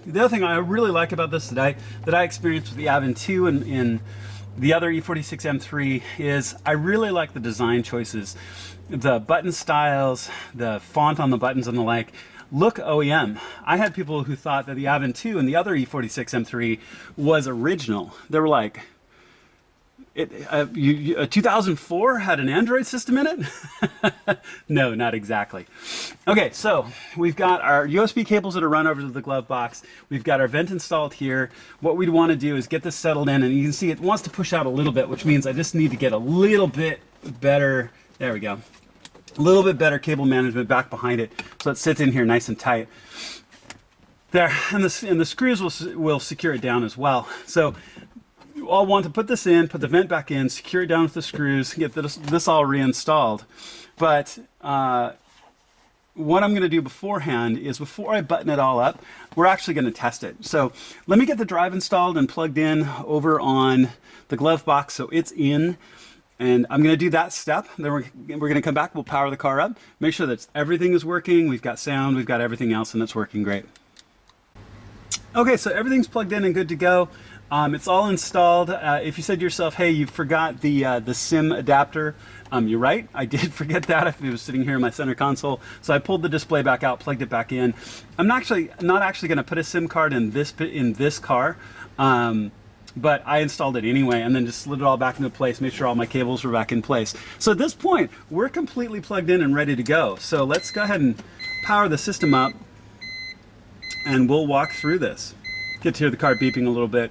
The other thing I really like about this that I experienced with the Avon 2 and in the other E46 M3 is I really like the design choices. The button styles, the font on the buttons and the like, look OEM. I had people who thought that the Avon 2 and the other E46 M3 was original. They were like, 2004 had an Android system in it? No, not exactly. Okay, so we've got our USB cables that are run over to the glove box. We've got our vent installed here. What we'd want to do is get this settled in, and you can see it wants to push out a little bit, which means I just need to get a little bit better, there we go, a little bit better cable management back behind it so it sits in here nice and tight. There, and the screws will secure it down as well. So I'll want to put this in, put the vent back in, secure it down with the screws, get this all reinstalled. But what I'm going to do beforehand is, before I button it all up, we're actually going to test it. So let me get the drive installed and plugged in over on the glove box so it's in. And I'm going to do that step. Then we're going to come back, we'll power the car up, make sure that everything is working, we've got sound, we've got everything else, and it's working great. Okay, so everything's plugged in and good to go. It's all installed. If you said to yourself, hey, you forgot the SIM adapter, you're right. I did forget that. It was sitting here in my center console. So I pulled the display back out, plugged it back in. I'm not actually going to put a SIM card in this car, but I installed it anyway and then just slid it all back into place, made sure all my cables were back in place. So at this point, we're completely plugged in and ready to go. So let's go ahead and power the system up and we'll walk through this. Get to hear the car beeping a little bit.